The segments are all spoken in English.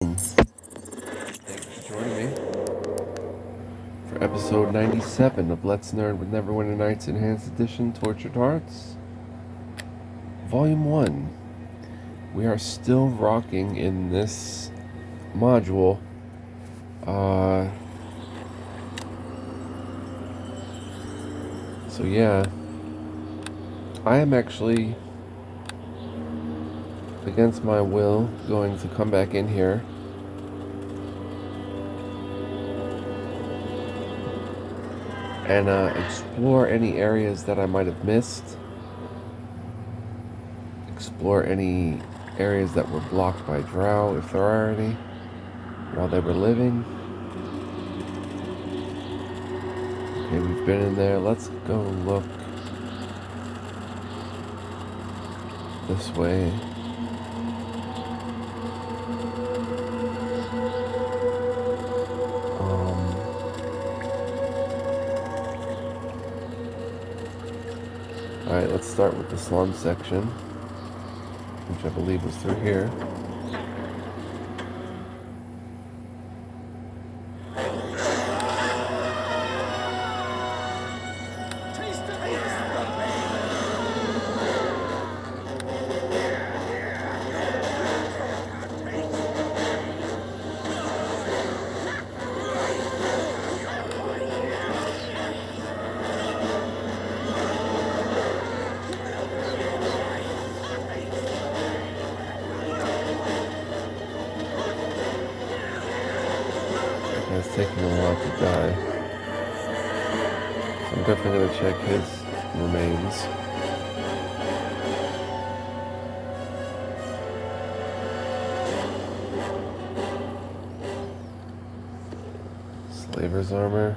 Thanks for joining me for episode 97 of Let's Nerd with Neverwinter Nights Enhanced Edition Tortured Hearts, Volume 1. We are still rocking in this module. So yeah, I am actually, against my will, going to come back in here and explore any areas that I might have missed. Explore any areas that were blocked by drow, if there are any, while they were living. Okay, we've been in there. Let's go look this way. Alright, let's start with the slum section, which I believe was through here. It's taking a while to die. So I'm definitely going to check his remains. Slaver's armor.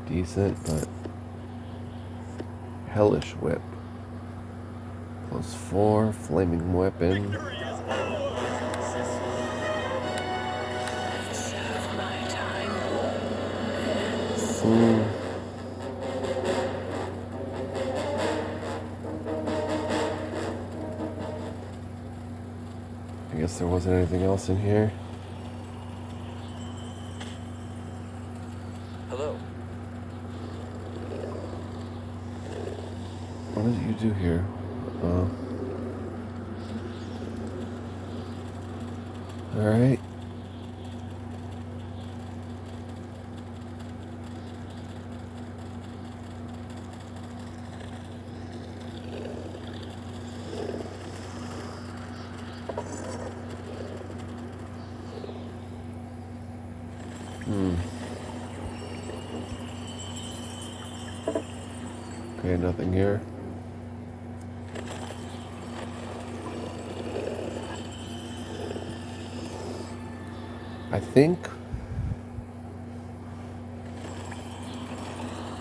Decent, but hellish whip. +4, flaming weapon. I guess there wasn't anything else in here. Hello. What did you do here? Alright. Okay, nothing here. I think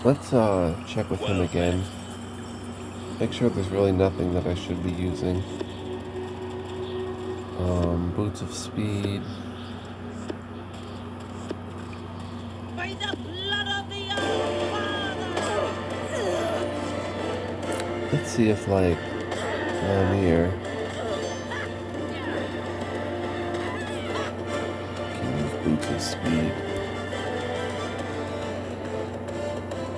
let's check with him again. Make sure there's really nothing that I should be using. Boots of speed. By the blood of the Old Father! Let's see if, like, Lamir can use boots of speed.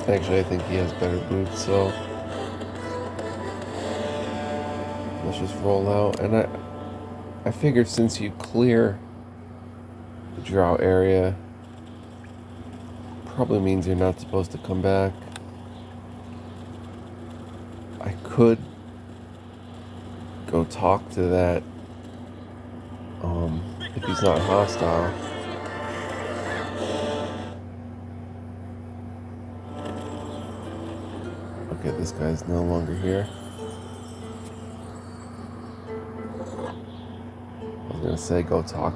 Actually, I think he has better boots, so let's just roll out. And I figured since you clear the drow area, probably means you're not supposed to come back. I could go talk to that, if he's not hostile. Okay, this guy's no longer here. I was gonna say go talk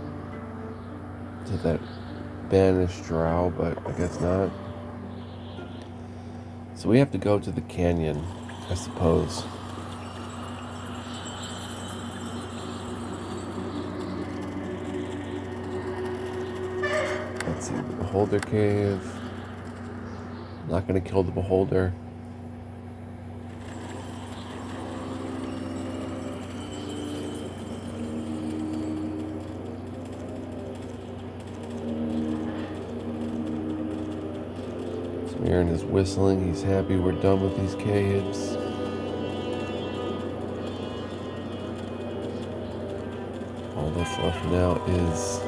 to that banished drow, but I guess not. So we have to go to the canyon, I suppose. Let's see, the Beholder Cave. I'm not gonna kill the Beholder. Aaron is whistling. He's happy we're done with these caves. All that's left now is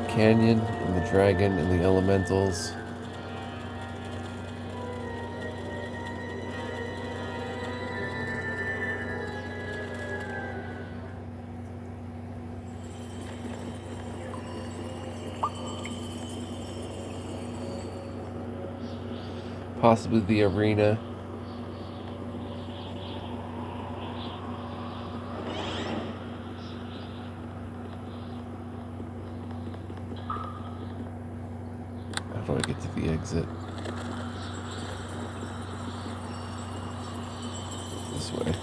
Canyon and the dragon and the elementals. Possibly the arena. How do I get to the exit? This way.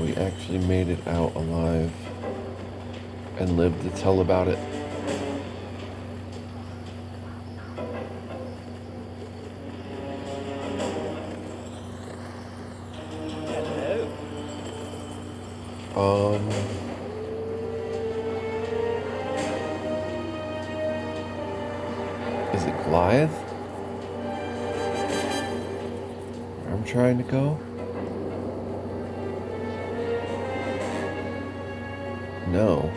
We actually made it out alive and lived to tell about it. Is it Goliath? Where I'm trying to go? No.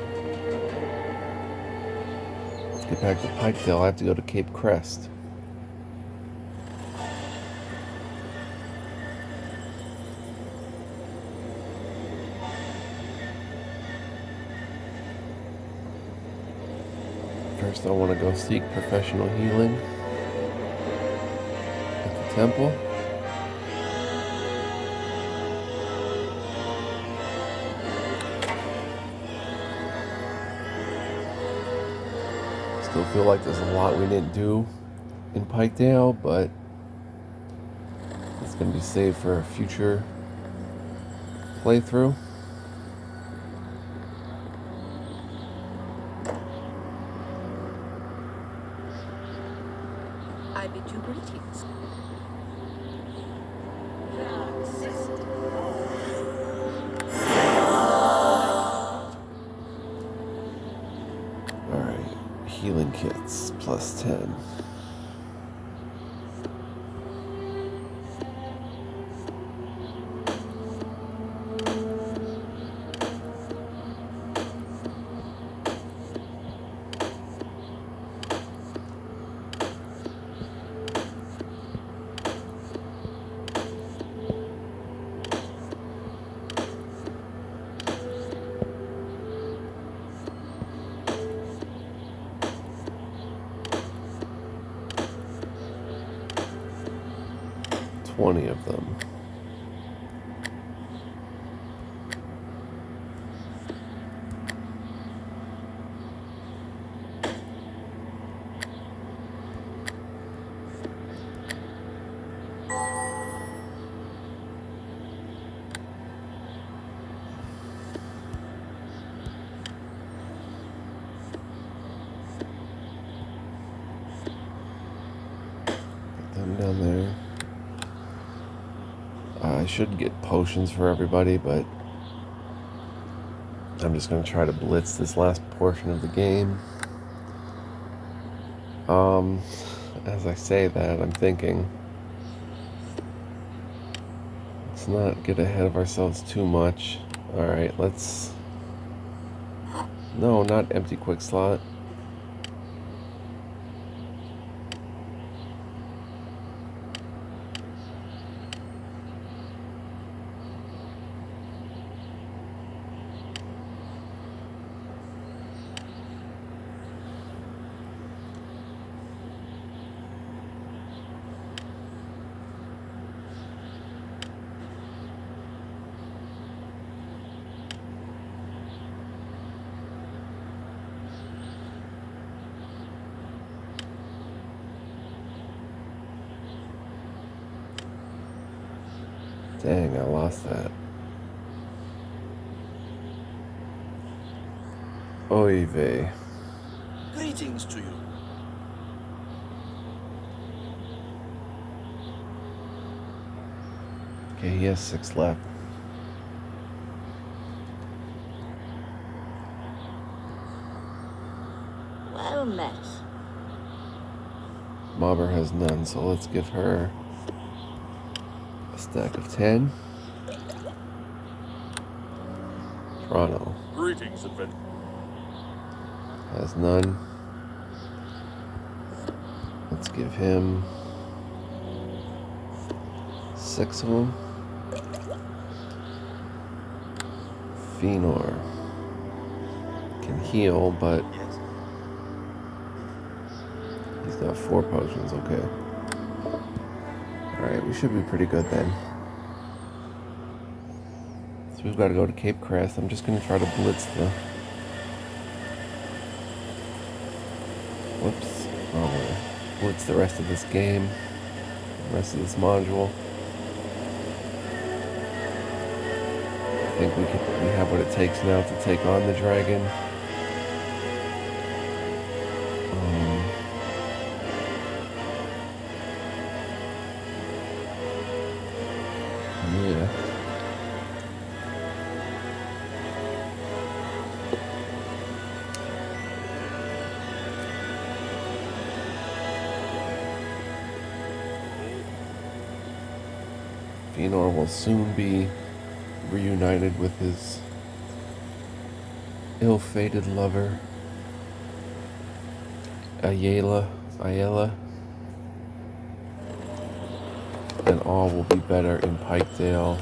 Let's get back to Piketail. I have to go to Cape Crest. First, I want to go seek professional healing at the temple. Still feel like there's a lot we didn't do in Piketail, but it's going to be saved for a future playthrough. I bid you greetings. Alright, healing kits plus 10. Of them. Put them down there. I should get potions for everybody, but I'm just going to try to blitz this last portion of the game. As I say that, I'm thinking, let's not get ahead of ourselves too much. Alright, let's... No, not empty quick slot. Dang, I lost that. Oy vey. Greetings to you. Okay, he has 6 left. Well met. Mobber has none, so let's give her a stack of 10. Toronto Greetings, adventure. has none. Let's give him 6 of them. Fenor can heal, but Yes. he's got 4 potions, okay. Alright, we should be pretty good then. So we've got to go to Cape Crest. I'm just going to try to blitz the... Whoops. Oh, blitz the rest of this game. The rest of this module. I think we have what it takes now to take on the dragon. Yeah. Fenor will soon be reunited with his ill-fated lover, Ayala, and all will be better in Pikedale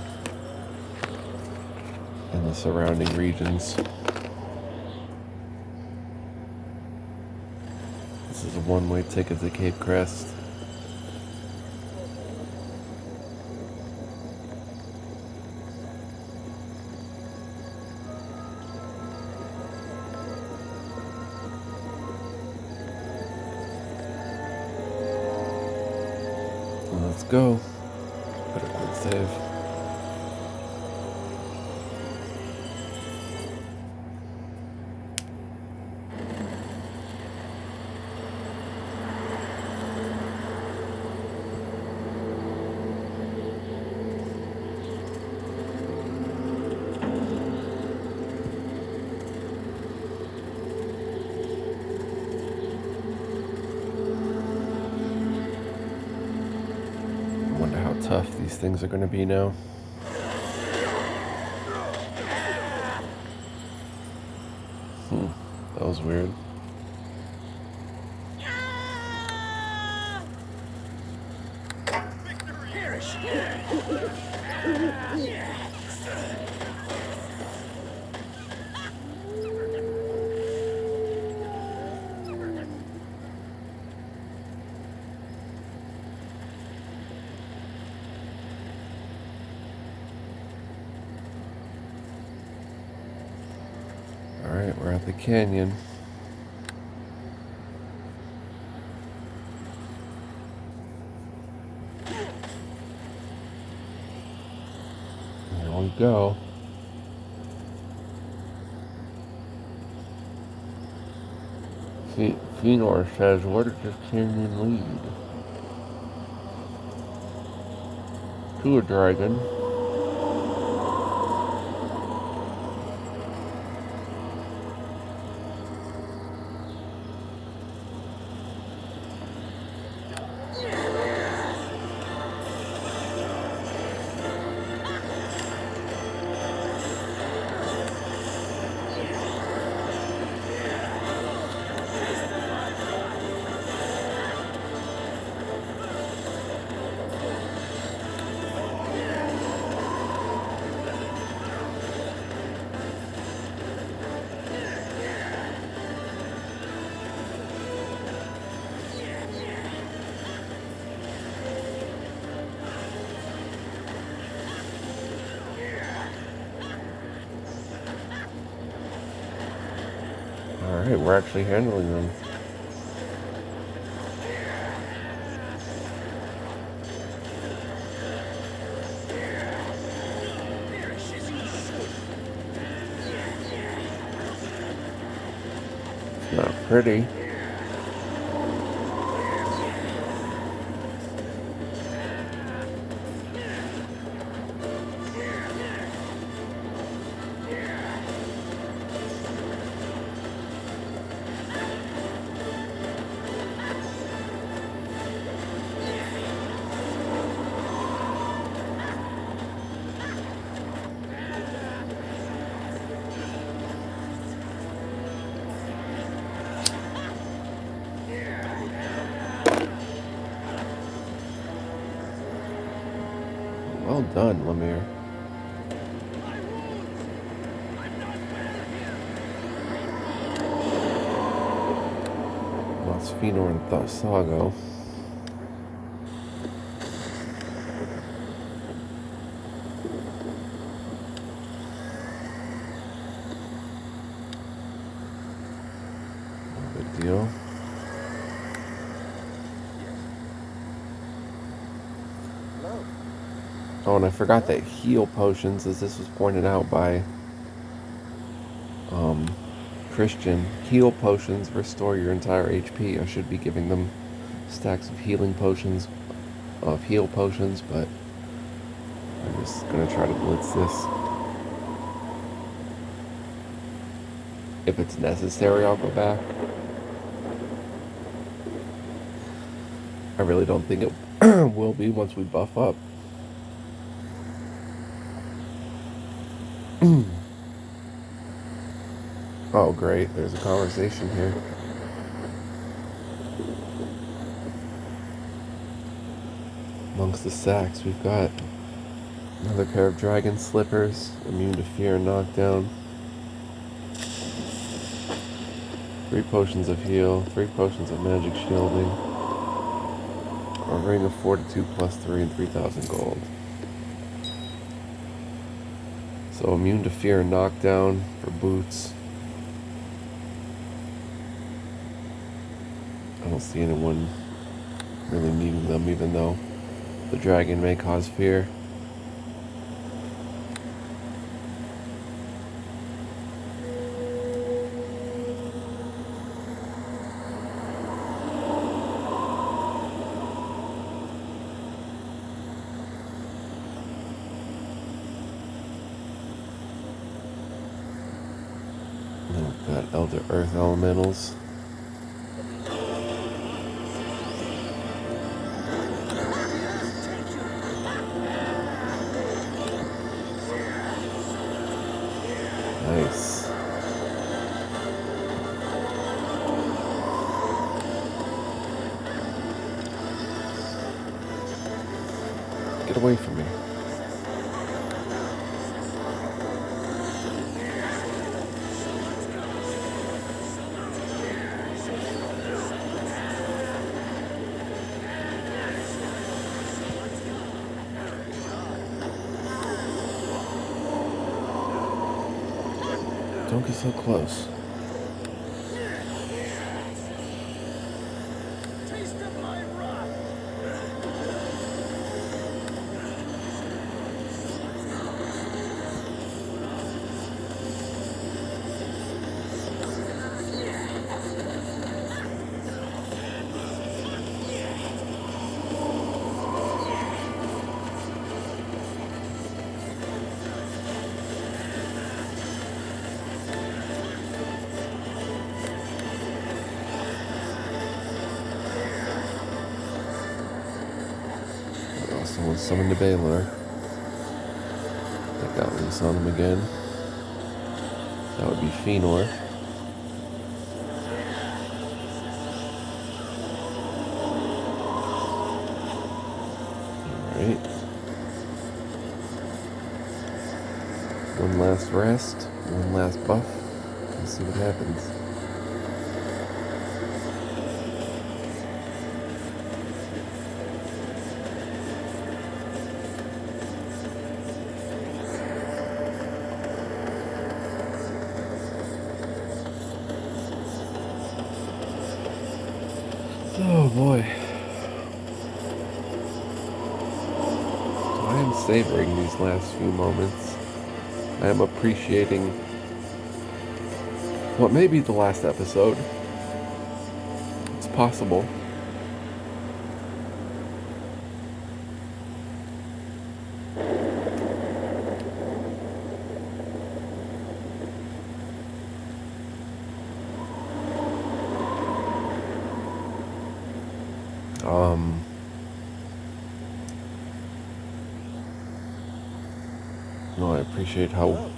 and the surrounding regions. This is a one-way ticket to Cape Crest. Let's go. Put a quick save. Wonder how tough these things are going to be now. That was weird. Alright, we're at the canyon. There we go. Fenor says, where does this canyon lead? To a dragon. Alright, we're actually handling them. pretty. Well done, Lemire. Lost Fëanor and Thassago. No big deal. Oh, and I forgot that heal potions, as this was pointed out by Christian, heal potions restore your entire HP. I should be giving them stacks of healing potions, of heal potions, but I'm just gonna try to blitz this. If it's necessary, I'll go back. I really don't think it will be once we buff up. Oh, great. There's a conversation here. Amongst the sacks, we've got another pair of dragon slippers, immune to fear and knockdown. 3 potions of heal, 3 potions of magic shielding. A ring of fortitude plus 3 and 3,000 gold. So immune to fear and knockdown for boots. I don't see anyone really needing them, even though the dragon may cause fear. And then we've got Elder Earth Elementals. Nice. Get away from me. Don't get so close. Taste of my wrath. Someone summoned to Baylor. That got loose on him again. That would be Fëanor. Alright. One last rest, one last buff. Let's see what happens. Oh boy. So I am savoring these last few moments. I am appreciating what may be the last episode possible. No, I appreciate how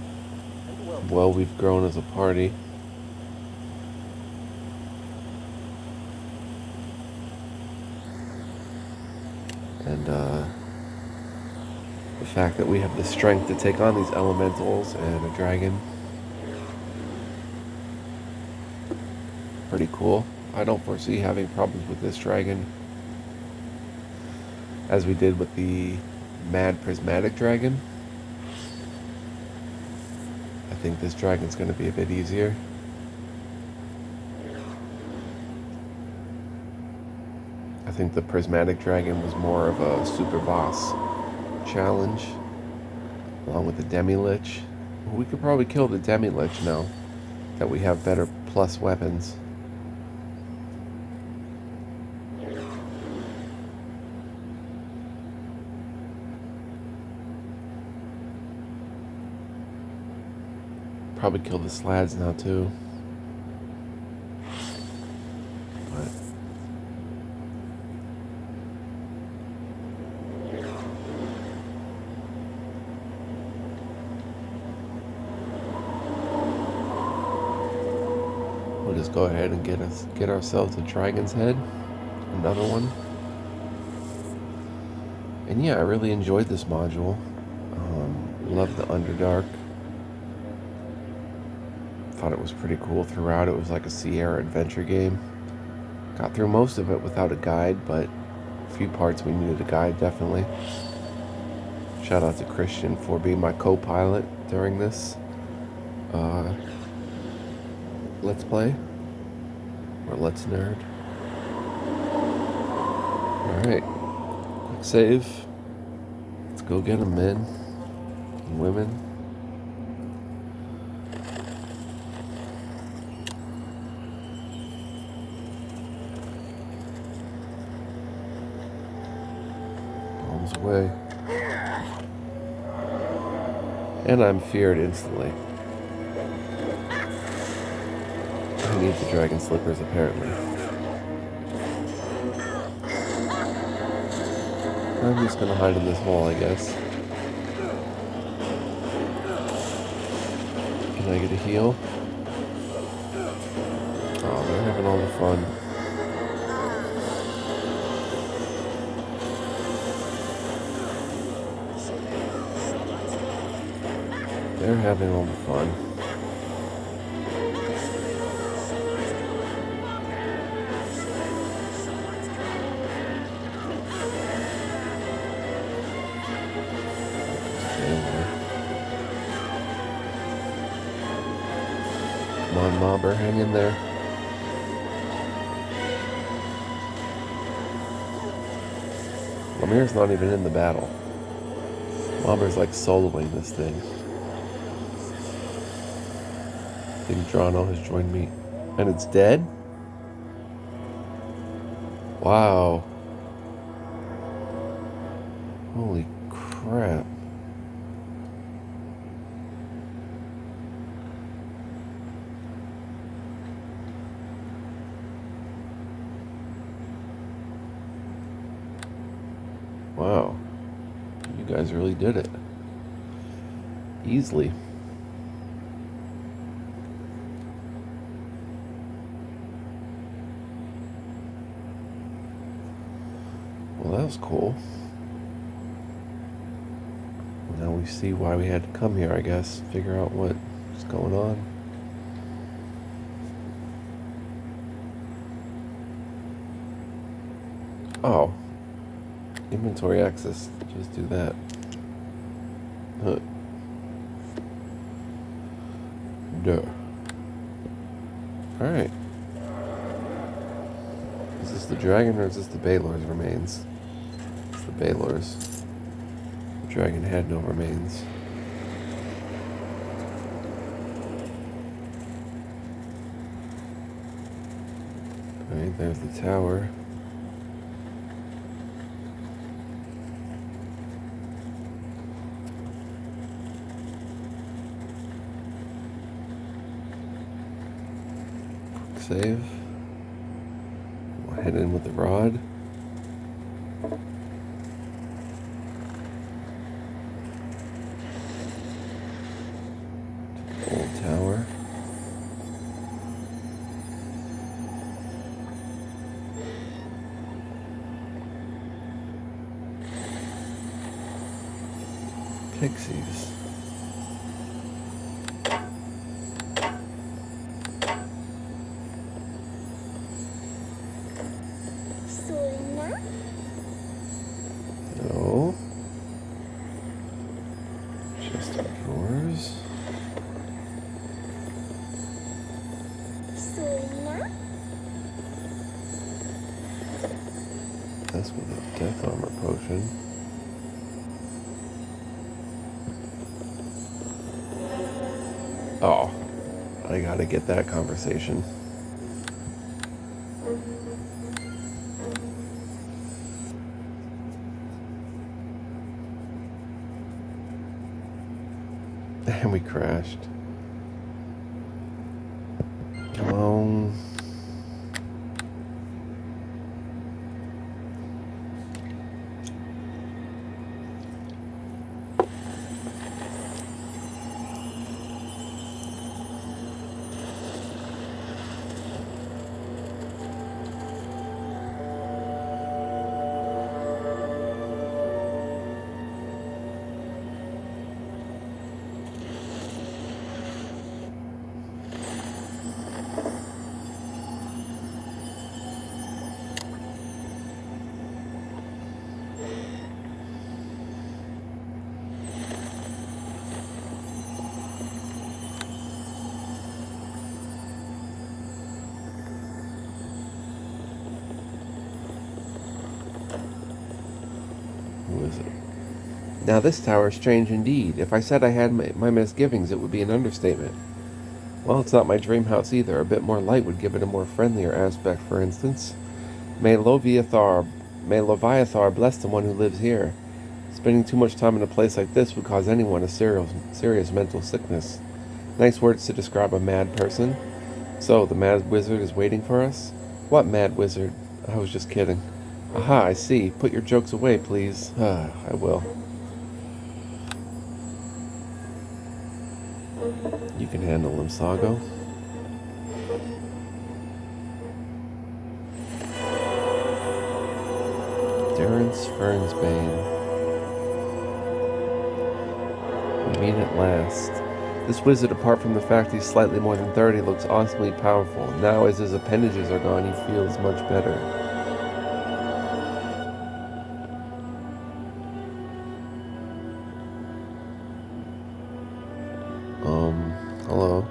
well we've grown as a party. And the fact that we have the strength to take on these elementals and a dragon. Pretty cool. I don't foresee having problems with this dragon, as we did with the Mad Prismatic Dragon. I think this dragon's going to be a bit easier. I think the Prismatic Dragon was more of a super boss challenge, along with the Demi-Lich. We could probably kill the Demi-Lich now that we have better plus weapons. Probably kill the Slads now too. But we'll just go ahead and get ourselves a Dragon's Head, another one. And yeah, I really enjoyed this module. Loved the Underdark. Thought it was pretty cool throughout. It was like a Sierra adventure game. Got through most of it without a guide, but a few parts we needed a guide, definitely. Shout out to Christian for being my co-pilot during this Let's Play, or Let's Nerd. Alright, quick save. Let's go get them, men and women. Bombs away. And I'm feared instantly. I need the dragon slippers, apparently. I'm just gonna hide in this wall, I guess. Can I get a heal? Oh, they're having all the fun. They're having all the fun. Come on, Mobber, hang in there. Lamir's not even in the battle. Mobber's like soloing this thing. I think Drano has joined me. And it's dead? Wow. Holy crap. Wow. You guys really did it. Easily. Well, that was cool. Now we see why we had to come here, I guess. Figure out what's going on. Oh. Inventory access. Just do that. Huh. Duh. Alright. Is this the dragon or is this the Baelor's remains? It's the Baelor's. The dragon had no remains. Alright, There's the tower. Save. We'll head in with the rod. Old tower. Pixies. No. Chest of drawers. That's with a death armor potion. Oh, I gotta get that conversation. And we crashed. Come on. Who is it? Now this tower is strange indeed. If I said I had my misgivings, it would be an understatement. Well, it's not my dream house either. A bit more light would give it a more friendlier aspect, for instance. May Loviathar bless the one who lives here. Spending too much time in a place like this would cause anyone a serious mental sickness. Nice words to describe a mad person. So, the mad wizard is waiting for us? What mad wizard? I was just kidding. Aha, I see. Put your jokes away, please. I will. You can handle them, Sago. Darren's Fernsbane. We meet at last. This wizard, apart from the fact he's slightly more than 30, looks awesomely powerful. Now, as his appendages are gone, he feels much better. Hello.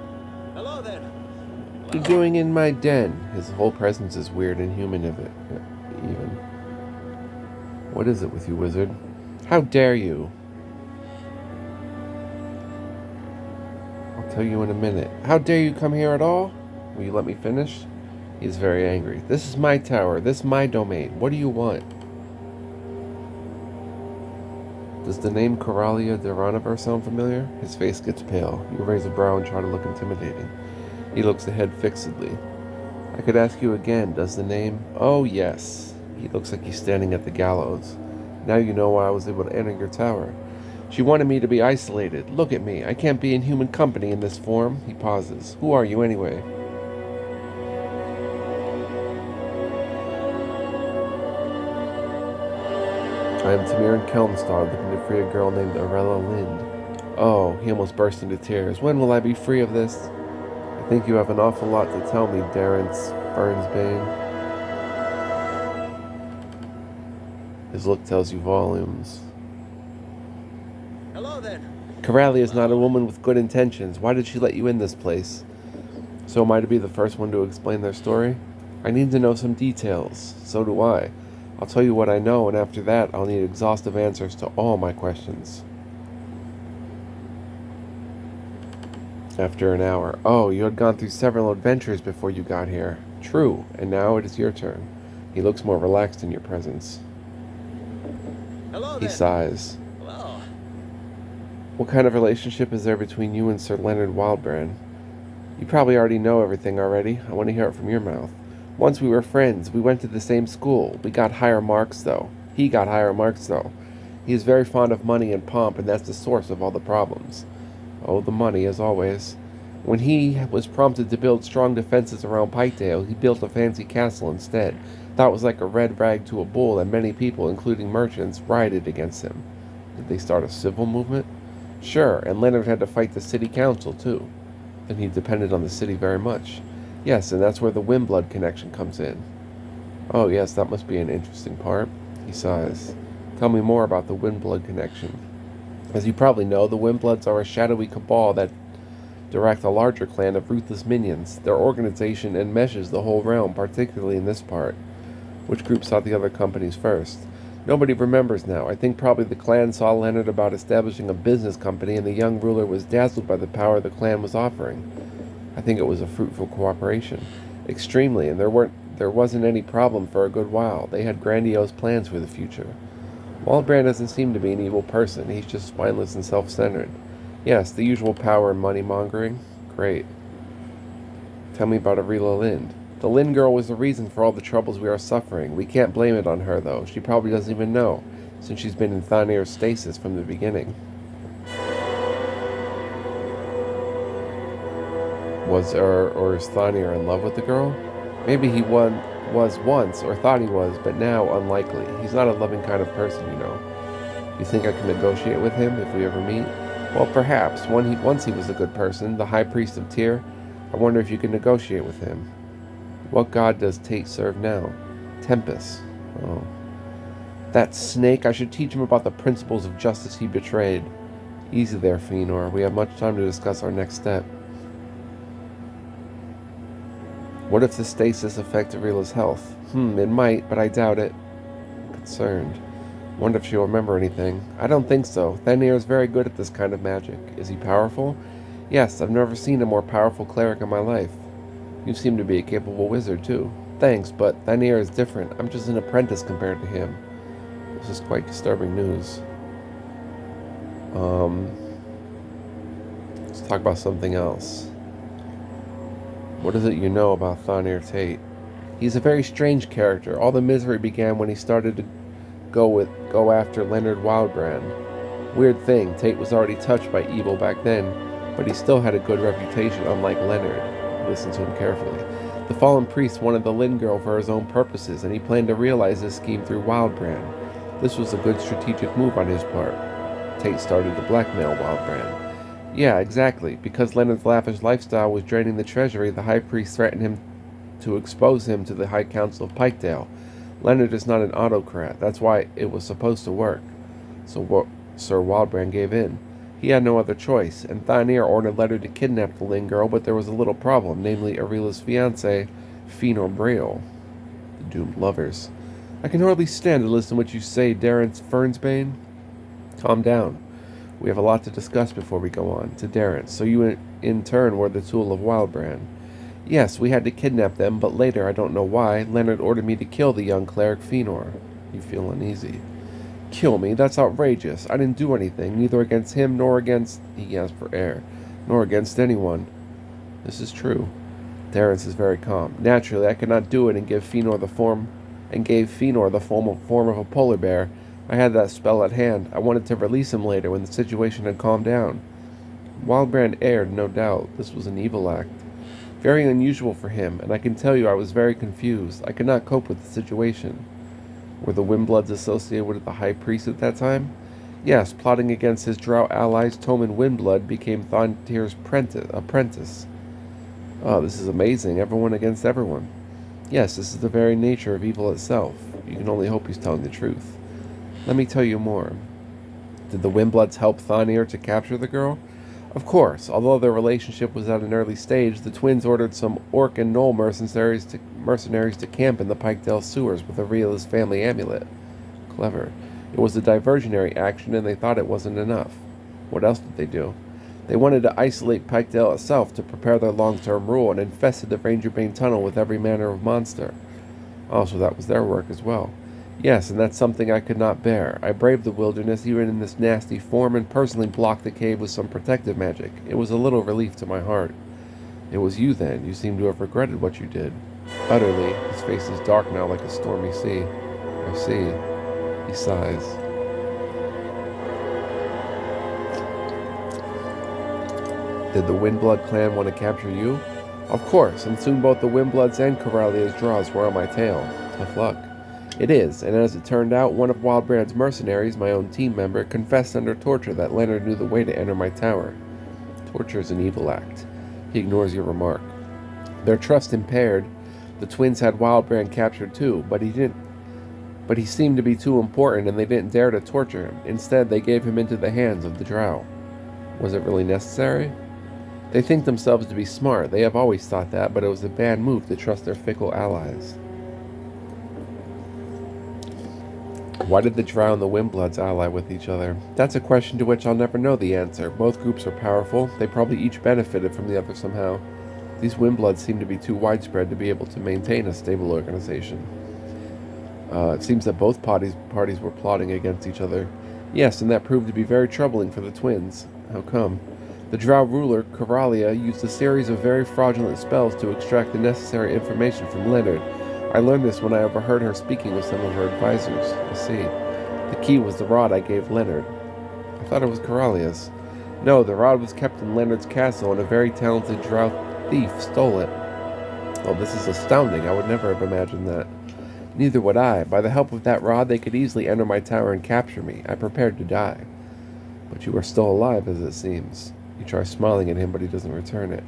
Hello there. What are you doing in my den? His whole presence is weird and human even. What is it with you, wizard? How dare you? I'll tell you in a minute. How dare you come here at all? Will you let me finish? He is very angry. This is my tower. This is my domain. What do you want? Does the name Coralia Deranover sound familiar? His face gets pale. You raise a brow and try to look intimidating. He looks ahead fixedly. I could ask you again, does the name... Oh, yes. He looks like he's standing at the gallows. Now you know why I was able to enter your tower. She wanted me to be isolated. Look at me. I can't be in human company in this form. He pauses. Who are you anyway? I am Tamirin Kelmstar, looking to free a girl named Arella Lind. Oh, he almost burst into tears. When will I be free of this? I think you have an awful lot to tell me, Darren's Fernsbane. His look tells you volumes. Hello there. Coralia is not a woman with good intentions. Why did she let you in this place? So am I to be the first one to explain their story? I need to know some details. So do I. I'll tell you what I know, and after that, I'll need exhaustive answers to all my questions. After an hour. Oh, you had gone through several adventures before you got here. True, and now it is your turn. He looks more relaxed in your presence. Hello He there. sighs. Well, What kind of relationship is there between you and Sir Leonard Wildbrand? You probably already know everything already. I want to hear it from your mouth. Once we were friends. We went to the same school. We got higher marks, though. He got higher marks, though. He is very fond of money and pomp, and that's the source of all the problems. Oh, the money, as always. When he was prompted to build strong defenses around Pikedale, he built a fancy castle instead. That was like a red rag to a bull, and many people, including merchants, rioted against him. Did they start a civil movement? Sure, and Leonard had to fight the city council, too. Then he depended on the city very much. Yes, and that's where the Windblood connection comes in. Oh, yes, that must be an interesting part. He sighs. Tell me more about the Windblood connection. As you probably know, the Windbloods are a shadowy cabal that direct a larger clan of ruthless minions. Their organization enmeshes the whole realm, particularly in this part. Which group saw the other companies first? Nobody remembers now. I think probably the clan saw Leonard about establishing a business company, and the young ruler was dazzled by the power the clan was offering. I think it was a fruitful cooperation. Extremely, and there wasn't any problem for a good while. They had grandiose plans for the future. Waldbrand doesn't seem to be an evil person. He's just spineless and self-centered. Yes, the usual power and money-mongering. Great. Tell me about Arela Lind. The Lind girl was the reason for all the troubles we are suffering. We can't blame it on her, though. She probably doesn't even know, since she's been in Thanir's stasis from the beginning. Was or is Thanir in love with the girl? Maybe he was once, or thought he was, but now unlikely. He's not a loving kind of person, you know. You think I can negotiate with him if we ever meet? Well, perhaps. Once he was a good person, the High Priest of Tyr. I wonder if you can negotiate with him. What god does Tate serve now? Tempest. Oh. That snake! I should teach him about the principles of justice he betrayed. Easy there, Fëanor. We have much time to discuss our next step. What if the stasis affected Arela's health? It might, but I doubt it. I'm concerned. Wonder if she'll remember anything. I don't think so. Thanir is very good at this kind of magic. Is he powerful? Yes, I've never seen a more powerful cleric in my life. You seem to be a capable wizard, too. Thanks, but Thanir is different. I'm just an apprentice compared to him. This is quite disturbing news. Let's talk about something else. What is it you know about Thanir Tate? He's a very strange character. All the misery began when he started to go after Leonard Wildbrand. Weird thing, Tate was already touched by evil back then, but he still had a good reputation, unlike Leonard. Listen to him carefully. The fallen priest wanted the Lind girl for his own purposes, and he planned to realize his scheme through Wildbrand. This was a good strategic move on his part. Tate started to blackmail Wildbrand. Yeah, exactly. Because Leonard's lavish lifestyle was draining the treasury, the High Priest threatened him to expose him to the High Council of Pikedale. Leonard is not an autocrat. That's why it was supposed to work. So Sir Wildbrand gave in. He had no other choice, and Thanir ordered Leonard to kidnap the Lind girl, but there was a little problem, namely Arela's fiancé, Fëanor Breal. The doomed lovers. I can hardly stand to listen to what you say, Darren Fernsbane. Calm down. We have a lot to discuss before we go on. To Darren, so you in turn were the tool of Wildbrand. Yes, we had to kidnap them, but later, I don't know why, Leonard ordered me to kill the young cleric Fëanor. You feel uneasy. Kill me? That's outrageous. I didn't do anything, neither against him nor against... He gasped for air. Nor against anyone. This is true. Terence is very calm. Naturally, I could not do it and give Fëanor the form... And gave Fëanor the form of a polar bear. I had that spell at hand. I wanted to release him later when the situation had calmed down. Wildbrand erred, no doubt. This was an evil act. Very unusual for him, and I can tell you I was very confused. I could not cope with the situation. Were the Windbloods associated with the High Priest at that time? Yes, plotting against his drow allies, Tommen Windblood became Thanir's apprentice. Oh, this is amazing. Everyone against everyone. Yes, this is the very nature of evil itself. You can only hope he's telling the truth. Let me tell you more. Did the Windbloods help Thanir to capture the girl? Of course. Although their relationship was at an early stage, the twins ordered some Orc and Gnoll mercenaries to camp in the Pikedale sewers with Arela's family amulet. Clever. It was a diversionary action, and they thought it wasn't enough. What else did they do? They wanted to isolate Pikedale itself to prepare their long-term rule and infested the Rangerbane Tunnel with every manner of monster. Also, that was their work as well. Yes, and that's something I could not bear. I braved the wilderness even in this nasty form and personally blocked the cave with some protective magic. It was a little relief to my heart. It was you then. You seem to have regretted what you did. Utterly. His face is dark now like a stormy sea. I see. He sighs. Did the Windblood clan want to capture you? Of course, and soon both the Windbloods and Corellia's draws were on my tail. Tough luck. It is, and as it turned out, one of Wildbrand's mercenaries, my own team member, confessed under torture that Leonard knew the way to enter my tower. Torture is an evil act. He ignores your remark. Their trust impaired, the twins had Wildbrand captured too, but he seemed to be too important and they didn't dare to torture him. Instead, they gave him into the hands of the Drow. Was it really necessary? They think themselves to be smart. They have always thought that, but it was a bad move to trust their fickle allies. Why did the Drow and the Windbloods ally with each other? That's a question to which I'll never know the answer. Both groups are powerful. They probably each benefited from the other somehow. These Windbloods seem to be too widespread to be able to maintain a stable organization. It seems that both parties were plotting against each other. Yes, and that proved to be very troubling for the twins. How come? The Drow ruler, Corellia, used a series of very fraudulent spells to extract the necessary information from Leonard. I learned this when I overheard her speaking with some of her advisors. I see. The key was the rod I gave Leonard. I thought it was Corellia's. No, the rod was kept in Leonard's castle, and a very talented Drow thief stole it. Oh, this is astounding. I would never have imagined that. Neither would I. By the help of that rod, they could easily enter my tower and capture me. I prepared to die. But you are still alive, as it seems. You try smiling at him, but he doesn't return it.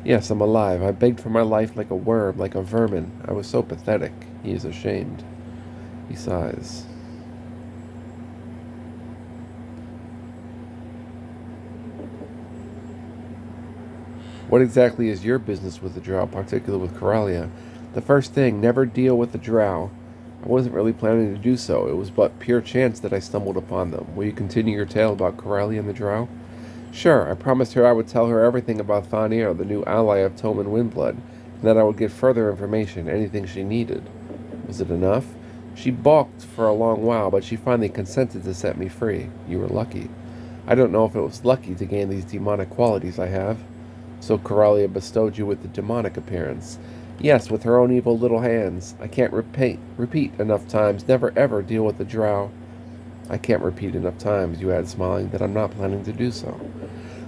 Yes, I'm alive. I begged for my life like a worm, like a vermin. I was so pathetic. He is ashamed. He sighs. What exactly is your business with the Drow, particularly with Corellia? The first thing, never deal with the Drow. I wasn't really planning to do so. It was but pure chance that I stumbled upon them. Will you continue your tale about Corellia and the Drow? Sure, I promised her I would tell her everything about Thanier, the new ally of Toman Windblood, and that I would get further information, anything she needed. Was it enough? She balked for a long while, but she finally consented to set me free. You were lucky. I don't know if it was lucky to gain these demonic qualities I have. So Corellia bestowed you with the demonic appearance. Yes, with her own evil little hands. I can't repeat enough times, never ever deal with the Drow. I can't repeat enough times, you add, smiling, that I'm not planning to do so.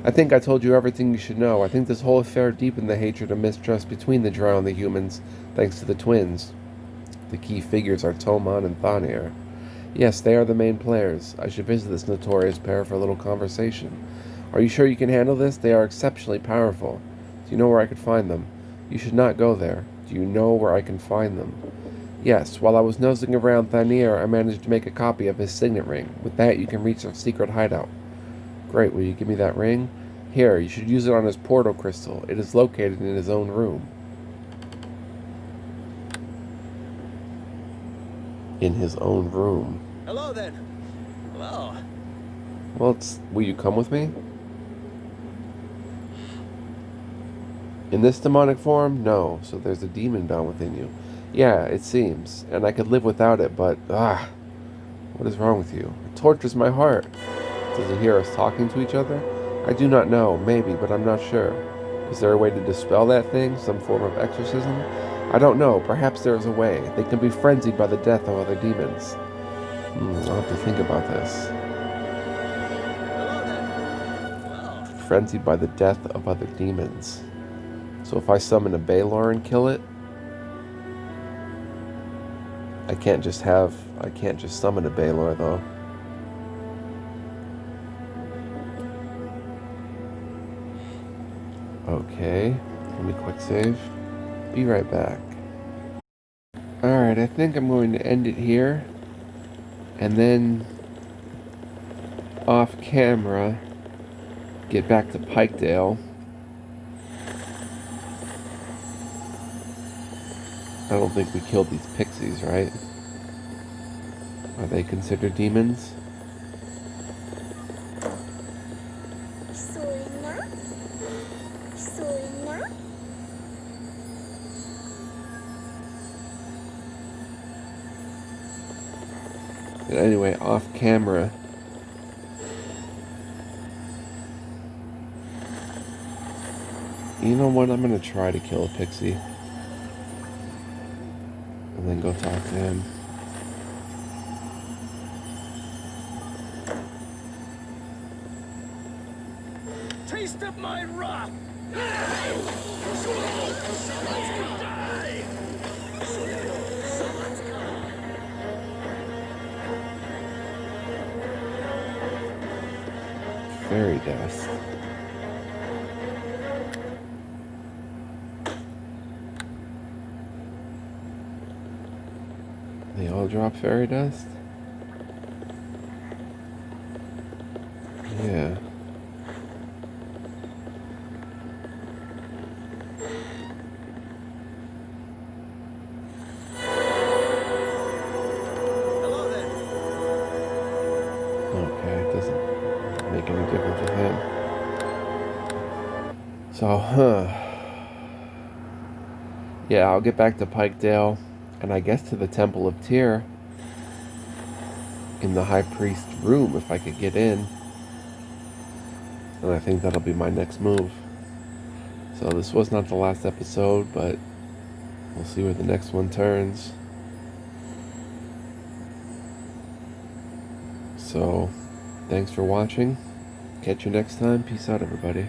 I think I told you everything you should know. I think this whole affair deepened the hatred and mistrust between the Drow and the humans, thanks to the twins. The key figures are Toman and Thanier. Yes, they are the main players. I should visit this notorious pair for a little conversation. Are you sure you can handle this? They are exceptionally powerful. Do you know where I could find them? You should not go there. Do you know where I can find them? Yes, while I was nosing around Thanier, I managed to make a copy of his signet ring. With that, you can reach their secret hideout. Great, will you give me that ring? Here, you should use it on his portal crystal. It is located in his own room. In his own room. Hello, then. Hello. Well, will you come with me? In this demonic form? No, so there's a demon bound within you. Yeah, it seems, and I could live without it, but, what is wrong with you? It tortures my heart. Does it hear us talking to each other? I do not know, maybe, but I'm not sure. Is there a way to dispel that thing, some form of exorcism? I don't know, perhaps there is a way. They can be frenzied by the death of other demons. I'll have to think about this. Hello, then. Well, Frenzied by the death of other demons. So if I summon a Baelor and kill it, I can't just summon a Baelor, though. Okay, let me quick save. Be right back. Alright, I think I'm going to end it here. And then, off camera, get back to Pikedale. I don't think we killed these pixies, right? Are they considered demons? Sorry, And anyway, off camera, you know what? I'm gonna try to kill a pixie. And then go talk to him. Taste of my wrath! Someone's gonna die! Someone's gonna... Fairy dust. They all drop fairy dust? Yeah. Hello there. Okay, it doesn't make any difference with him. So, yeah, I'll get back to Pikedale, and I guess to the Temple of Tyr in the High Priest's room if I could get in. And I think that'll be my next move. So this was not the last episode, but we'll see where the next one turns. So, thanks for watching. Catch you next time. Peace out, everybody.